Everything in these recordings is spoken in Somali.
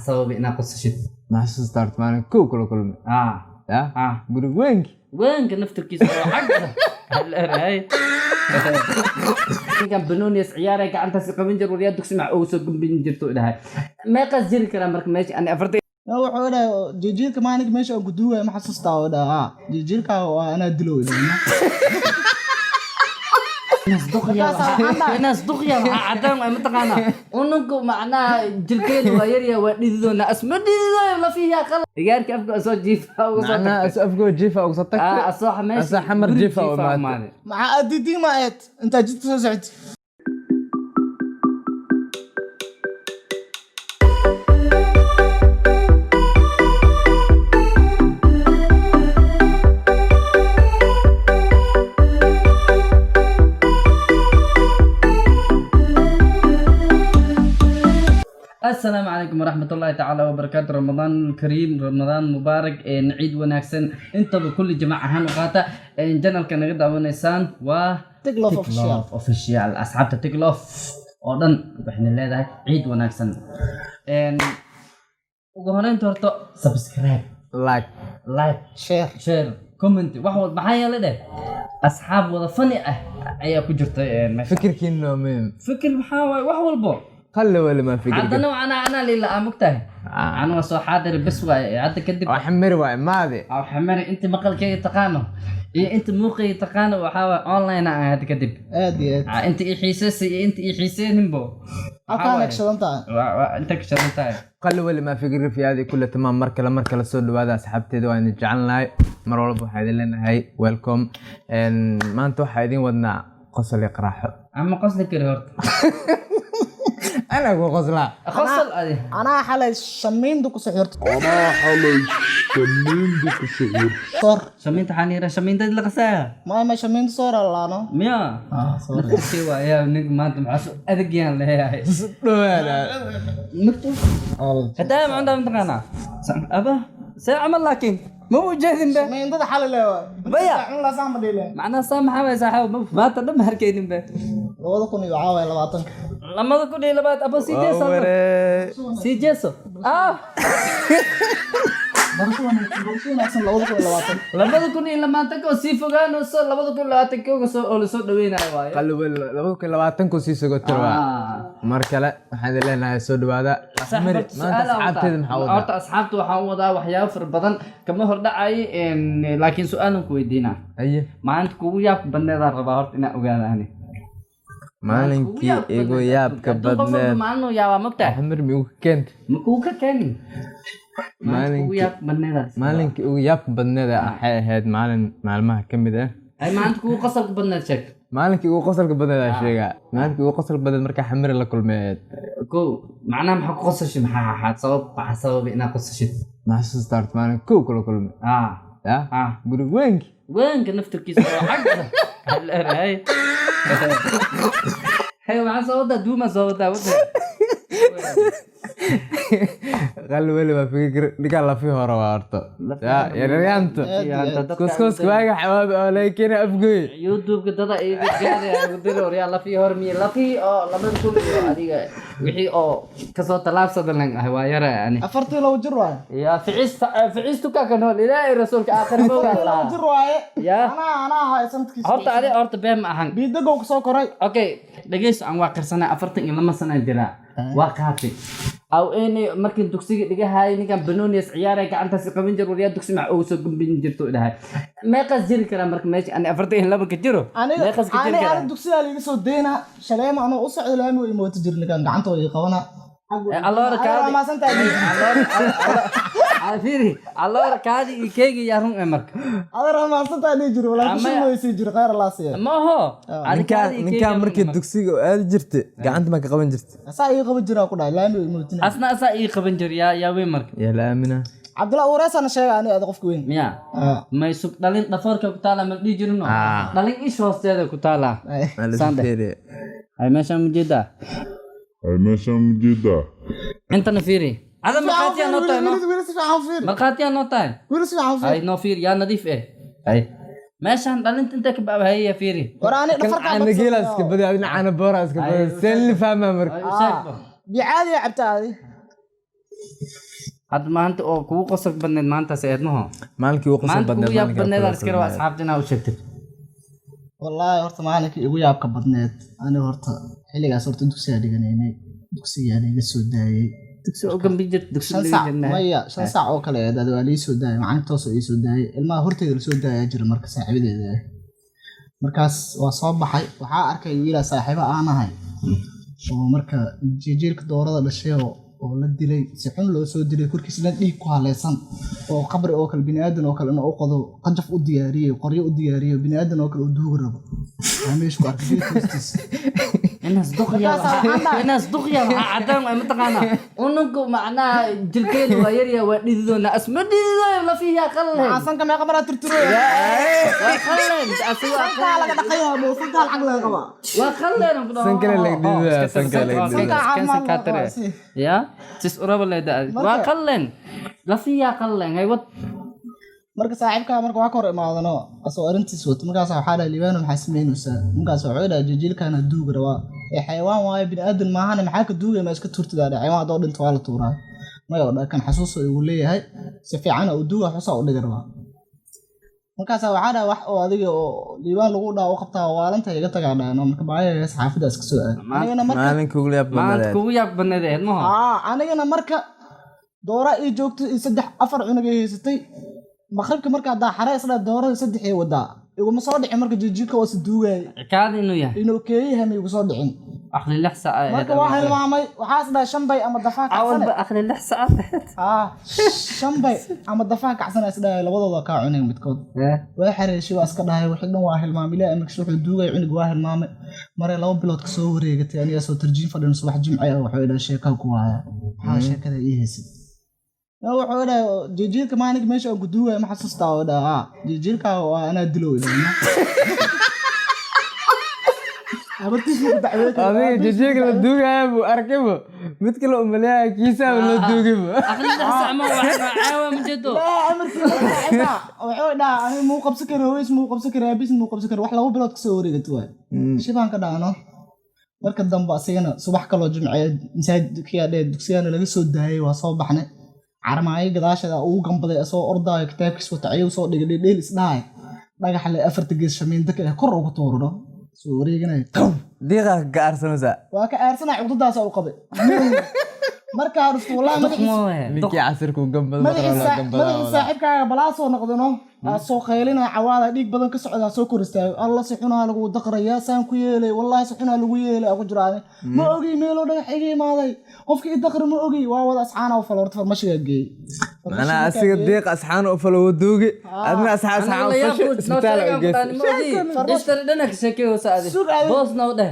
sabab inaa qosashid ما حسستارت معنا كل يا قولوا وينك نفتركيس حقه هلا هاي كان بنونيس عيارك انت سقمنجر وريادك سمع او سقمنجرتو دهاي ما قصدي كلام marka meesha aan afartay wuxuu dhahay jijiilka maanig meesha aan guduwa ma xasuustaa oo dhaha jijiilka waa ana dilow ناس دقيا عدم متقانا ونكو معناها جلكين ويريا وديدونا اسمع ديدو لا فيها خلص يارك افكو سو جيفا انا افكو جيفا او صدق اصح ماشي اصح حمر جيفا مع اديدي ما ات انت جيت سو سعدي السلام عليكم ورحمة الله تعالى وبركاته. رمضان الكريم، رمضان مبارك، نعيد وناكسن انت بكل جماعة هنقاطة جنال كان قد ونسان و تقلوف اوفيشيال اصحاب تقلوف ودن بحنا لهدا عيد وناكسن ugu horeyn horto subscribe like share comment wax walba maxaa yeelay asxaab wada fani ah ayaa ku jirta fikirkiina fikir maxaa wax walba خلي ولا ما في عندنا انا لله مقتهي انا وسو حاضر بس واي عاد كدب حمر واي ماذي او حمر انت مقلكي تقانو انت موقي تقانو وحاول اونلاين عاد كدب ادي انت حساسي انت حسين بو اكانك شلونتا انت كشلونتا خلي ولا ما في في هذه كلها تمام مركله سو دواده اصحابتيدا waan jecelnahay mar walba waxa idin leenahay welcome maanta waxa idin wadnaa qosol iqraaxo ama qosl kale horta انا اقول غزلا خصل انا حالي شمين دوك سحرت صور شمين تحانيرة شمين دد لقساها ما شمين صور الله انا ميا صور نكتشوا يا نك ما انت محسو ادقيان لهي مكتوب هدايا ما عندها متقانا ابا سيعمل لكن مو جاهزين به شمين دد حالي له بيا لا سامح لي معنا سامحه ويا صاحب ما تدم هركينين به لوada kun iyo caawa 20 lamada kun iyo labaad aba si jeeso lamada kun iyo labaatan ko si fogaano soo lamada kun iyo labaatan ko soo oo soo dhaweenayo waaye qalbi lamada kun iyo labaatan ko si sogotirwa mar kale waxaan leenahay soo dhawaada maanta asxaabteeda maxaa wada horta asxaabtu waxaan wadaa waxyaabo far badan kama hor dhacay laakiin su'aalan ku weydiina maanta kugu yaab badneeda rabaa horta inaan ogaadaan maalinkii igu yaabka badneed maalin yaaba magtaa xamir mi ugu keent ka keenin maalinkii ugu yaabka badneed waxay ahayd maalmaha kamid ah ay maanta kugu qosolka badneed sheeg maalinkii ugu qosolka badneed aan sheegaa maalinkii ugu qosolka badneed marka xamir la kulmeed ko macnaha maxaa ku qosashay maxaa sabab inaa qosashid ma xasuustart maalin kula kulme ya guriga وينك نفتركيس حقه هلا هاي هي مع صوتها دوما صوتها قال ولا ما فكر لقى الله فيه ورا يا ريانت كوسكوس كواجا حباب لكن افقي يوتيوب كده قاعد يقدروا يلا فيه هرمي لا في لما تقول adiga wixii oo kasoo talaabsadan hawaayara yani afartii loo jir waay ya ficiistu ka kan hol ilaahay rasuulka aakhir ma loo jir waay ya ana hay sanadkiisa horta beem ahan biidago ku soo koray okay dhageys aan waa qarsanay 42 sano jira waa kaafay aw inay markii dugsiga dhigahay ninkan banooniis ciyaaray gacanta si qaban jir wariyaad dugsi ma oo soo gumbin jirto dhahay ma qas jiri kara marka meesha aan 42 ka jiro ma qas ka jiri kara ana dugsiga liga soo deena shaleema ana u socdo laami way moota jirnigan gacanta way qabana الله ما سنتي الله فيري الله كادي كيجي يا رون امك الله ما سنتي دي جير ولا شو ما يصير جير غير الله سي ما هو ninka markii dugsiga aad jirtay gacanta ma ka qaban jirtay asaa ii qaban jira ku dhaay laami way mootin asna asaa ii qaban jir ya way marka ya laamina Abdullah Ureesana sheegay ani aad qofka weyn miya may sug dhalin dhafoorka ku taala ma dhii jirno dhalin ish hoosteeda ku taala sande ay meesha mujida انت نفيري هذا مرقاتي نوتاي مرقاتي نوتاي اي نوفير يا نظيف ايه اي ماشي هندلنت انت كباب هي فيري وراني دفرك انا جيلا اسكبدي انا بورا اسكبدي سن فاهمه مرك دي عادي عبت هذه hadda maanta oo kugu qosol badneed maantaas eedmaho maalinkii uu qosol maanta badnaa kugu yaab badneed askari waa asxaabtina u sheegtay wallaahi horta maalinkii igu yaabka badneed ani horta xilligaas horta dugsiga dhiganaynay dugsiga laga soo daayay dugsi oo gambi jirta dugsi laga jirnaa maya 5 saac oo kale aad waa lii soo daayay macallin toos oo ii soo daayay ilmaha horteeda la soo daayay jira marka saaxiibadeeda markaas waa soo baxay waxaa arkay wiil saaxiibo aan ahay oo marka jijiilka doorada dhashay oo la dilay si xun loo soo dilay korkiisna dhiig ku haleysan oo qabri oo kale bini'aadan oo kale inuu qodo qajaf u diyaariyay qoryo u diyaariyay bini'aadan oo kale u duug rabo meesha ku arkay hoostiis الناس دقيا الناس دقيا عدم متقانا ونقو معناها جلكين وغيريا وديدونا اسمع ديدو لا فيها قلن عصان كما قبل ترترو قلن اسوا قال لك دقيا مو فقال عقل قبا وقلن سنكل لك ديدو سنكل لك يا تس قرب لا دا وقلن لا فيها قلن هي marka saaxiibka marka waa kor imaadano asoo arintiis wato markaas waxa la liibano maxay sameynaysaa markaas wuxuu yiraahdaa jijiilkana duug rabaa ee xayawaan waaye bini'aadan maahan maxaa ka duugay ma iska turtidaa xayawaan doo dhinto waa la tuuraa ma yoo dhakan xasuus uu leeyahay si fiican uu duuga xusa u dhigi rabaa markaas waxa wax oo adiga oo liibaan lagu dhaw qabtaa waalanta iga tagaadaan marka baayay saxaafada iska soo aad anigana marka maalinka kugu yaab badneed ma anigana marka doora ii joogtay 3-4 cunug ay haysatay مخربك مركا دا حريص لا دورة سدحي ودا يقول مصادح مركا جيجيكا وسدوغاي كاد إنه يه إنه كيه هم يقول صادحين أخلي اللحسة مركا واحد المعمي وحاسب شنبي أما الدفاع أول أخلي اللحسة شنبي أما الدفاع كعسنا سدا لوضع ذا عيني متكود واحد شو أسكتها وحنا واحد المعمي لا أمك شو حدوغاي عينك واحد المعمي مرة لو بلوت كسوري قلت يعني أسوي ترجيم فدنا صباح جمعة وحيدا شيكا وكوايا ها شيكا إيه هسي wuxuu dhahay jijiilka maanig meesha aan guduwa ma xasuustaa oo dhaha jijiilka waa ana dilooy abartiis ku dacweeyay adiga jijiilka la duugaayo arkaybo mid kale oo maleeyaa kiisa la duugaybo akhli saxma waxa caawa majeedo amartii wuxuu dhahay ani muu qabsan karo hoos muu qabsan karo abis muu qabsan karo wax lagu bilood ka soo wareegato waay shibaan ka dhaano marka dambe asagana subax kale oo jimceed masaajidka dugsiga laga soo daayay waa soo baxnay عرماي قداشة أو جنبه أسوأ أرضا كتاب كسوة عيو صوت ديل إسناي لقى حل أفرت جيش شمين دك كرر وكتورنا سوري جناي دقيقة كأرسنال زا وكأرسنال عقد داس أو قبل مركا عرفت والله ما كي عصركم جنب ما صاحبك بلاصو نقدناه soo qeylina cawaada dhiig badan ka socda soo koristay Allah si xunaa lagu daqrayaa saan ku yeelay wallahi si xunaa lagu yeelay ugu jiraan ma ogi meelo dhagax iga imaaday qofkii daqri ma ogi waa wada asxaana oo falorta farmashiga geey ana asiga deeq asxaana oo falo wadooge adna asxaana isbitaal u geey istar dhanak sheekay saadi boos nowde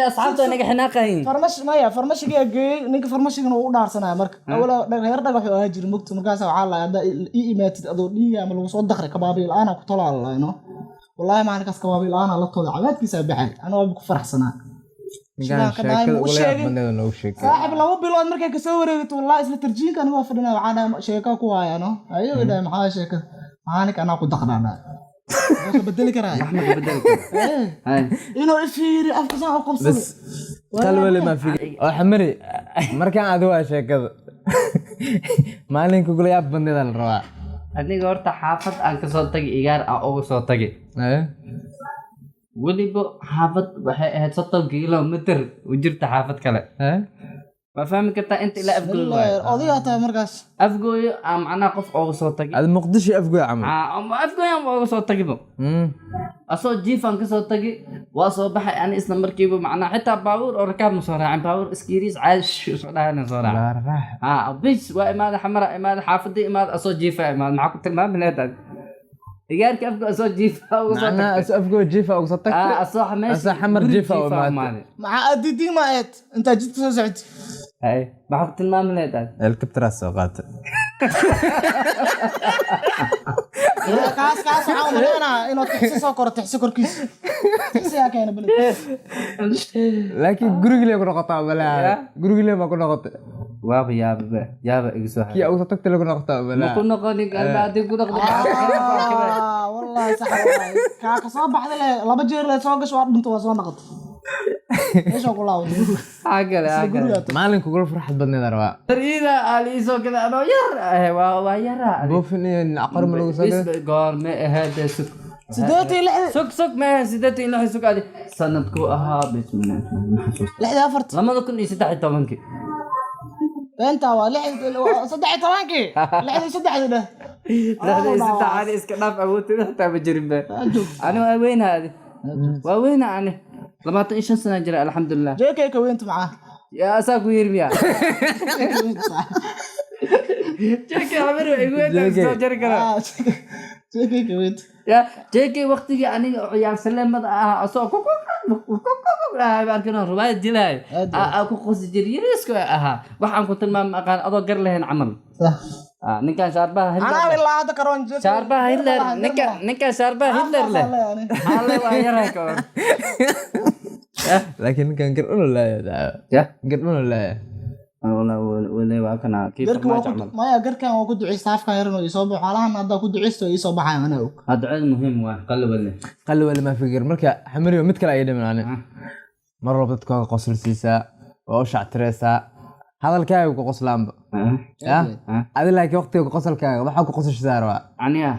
asxaabta naga xinaaqayn farmashiga geey ninka farmashiga uu dhaarsanaa marka awla dhagax dhagax oo ajir mugto markaas waxa la yiraahdaa iimaatid adoo dhiiga ama lagu soo dakhri kabaabil aan ku talaalayno wallahi ma ankaas kabaabil aan la tolo cabaadkiisa baxay ana waa ku faraxsanaa saaxib laba bilood markay ka soo wareegto wallahi isla tarjiinka aniga fadhina waxaan sheeko ku haayano ayo ilaa maxaa sheeko maalinka ana ku daqnaana waxa bedeli karaa axmed bedeli karaa inuu ifiiri afka soo qabsan bas qalwale ma fi oo xamari markaan adoo sheekada maalinka kula yaab bandada la rabaa aniga horta xaafad aan ka soo tagay igaar aan uga soo tagay weliba xaafad waxay ahayd 30 kiiloomitir u jirta xaafad kale ma fahmi kartaa inta ilaa afgooyo odayga taa markaas afgooyo macnaa qof uga soo tagay ad muqdisho afgooyo camal afgooyo aan uga soo tagay asoo jiifan ka soo tagay waa soo baxay ani isla markiiba macnaa xitaa baabuur oo rakaab ma soo raacin baabuur iskiiriis caash soo dhaana soo raacay bis waa imaada xamara imaada xaafadii imaada asoo jiifa imaada maxaa ku tilmaamaynaad igaarka afgo asoo jiifa uga soo tagay asoo afgooyo jiifa uga soo tagay asoo asoo xamar jiifa oo maad maxaa adidi ma eed inta jidka soo socod hay maxaa ku tilmaamaynaad helicopter soo qaatay kaas waxaa umaleynaa inuu tixsi soo koro tixsi korkiis tixsi yaa keena bali laakiin gurigiile ku noqotaa balaa gurigiile ma ku noqotay waaba yaaba igu soo kii ugu tagtay lagu noqotaa balaa ma ku noqoni galbaadi ku noqdo wallahi sax ka soo baxday laba jeer la soo gasho waa dhinto waa soo noqotay meesha ku laawdo عقل عقل guriga maalinka ugu farxad badneed rabaa تريدا علي سو كذا انا يا ويرا buufin iyo aqar ma lagu soo بس قار ما هذا سك sideetii lixdii سك سك ما سيدتي انه سك هذه سندكو اها بسم الله ما حسوس lixdii afartii لما كنت يستحي طبنك beenta waa saddex iyo tobankii lixdii saddexdii dheh هذا يستحي علي اسك ناف ابوت حتى بجرب انا وين هذه وين انا لما 12 سنه جرى الحمد لله jeekay ka weynta macaa يا اساكو يرميا جيكي عمرو يقول سو جرى كلام jeekay ka weynta يا جيكي وقتي يعني عيال سلامة أسوق كوكو لا باركنا رواية جلاي أكو قصة جريريسكو أها وحن كنت ما كان أضو قر لهن عمل نكان شاربها anaa هيلر ilaa hadda karoon jeekay شاربها هيلر نكان شاربها هيلر له الله ويرك laakiin ninkan gar una laaya يا gar una laaya والله ولا واكنا كيف garka ما waa تعمل maya garkan waa ku duceysta afka yarno isoo baxo halahan hadda ku duceysto isoo baxay anaa og هذا علم مهم وقل ولا qalli wali ma fikir marka xamariyo mid kale ay dhimanaan mar walba dadka ka qosl siisaa oo shactireysaa hadalkaaga ku qoslaanba ya adi laakiin waqtiga ku qosolkaaga waxa ku qosashaa rabaa عنيا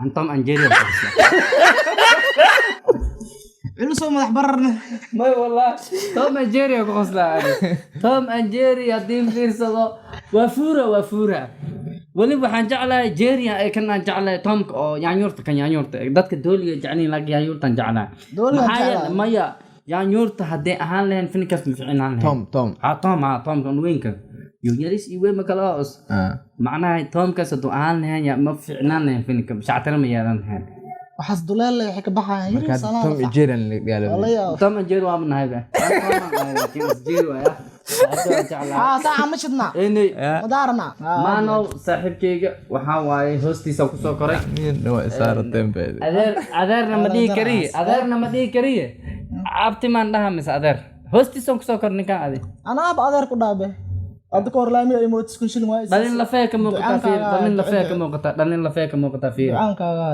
أنتم أنجيريا ilusoo madax bararna ما والله توم انجيري قصلا توم انجيري دين فيرسدو وفورة ولي waxaan jeclahay jeeriya ay kana jeclahay tomka oo yaanyurta kan yaanyurta dadka dooliga jeclaan laga yaanyurtan jeclaa maxaa maya yaanyurta hadee ahaan lahayn finkas ma fiicnaan lahayn tom kan weynka yaris iyo weyn kala os macnaha tomkas haduu ahaan lahayn ya ma fiicnaan lahayn finkas shactara ma yeelan lahayn waxaas duleel waxay ka baxayaan yiri salaam tom ijeeran la gaalo tom انجيري waa nahay ba laakiin jeeri waa saa ma shidna inay madaarna maano saaxiibkeyga waxaa waaye hoostiisa ku soo koray nin waa saarateen baad adeerna ma dhihi kariye abti maan dhaha mise adeer hoostiisa ku soo koray ninkan adi anaaba adeer ku dhaabe hadda ka hor laamiya ay mootis kun shilin waa dhalin lafee ka muuqata fiir dhalin lafee ka muuqata fiir aankaaga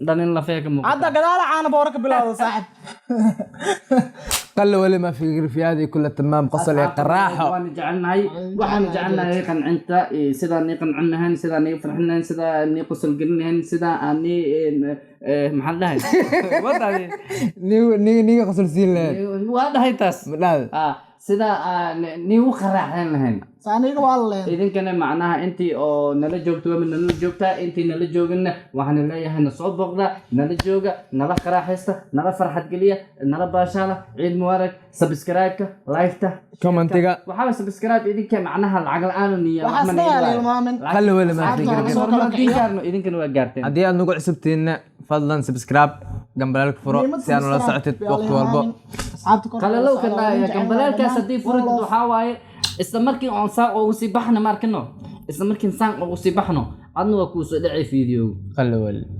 dhalin lafee ka muuqata hadda gadaal caana boora ka bilaawdo saaxib qalli wali ma fikir fi hadi kullu tamam qosol ee qaraaxo waxaan jecelnahay qancinta sidaan ni qancinahan sidaan ni farxinahan sidaan ni qosol gelinahan sidaan ni maxaan dhahay wadani ni qosol siin lahayd waa dhahay taas madhaad sida ni u qaraaxeen lahayn saaniga waa leen idinkana macnaha intii oo nala joogto waa nala joogtaa intii nala joogina waxaan leeyahay na soo booqda nala jooga nala qaraaxaysta nala farxad geliya nala baashaala ciid mubarak subscribe-ka like-ta commentiga waxaa subscribe idinka macnaha lacag la'aan oo niya waxaas leeyahay ilmaamin qalli wali ma fikir idinkana waa gaarteen haddii aad nagu cusubtiinna fadlan subscribe gambalaalka furo si aad ula socotid waqti walbo qalalow ka dhaaya gambalaalkaas haddii furid waxaa waaye isla markii aan saan ugu sii baxno markano isla markii saan ugu sii baxno adna waa kuu soo dhacay fiidiyowga qalli wali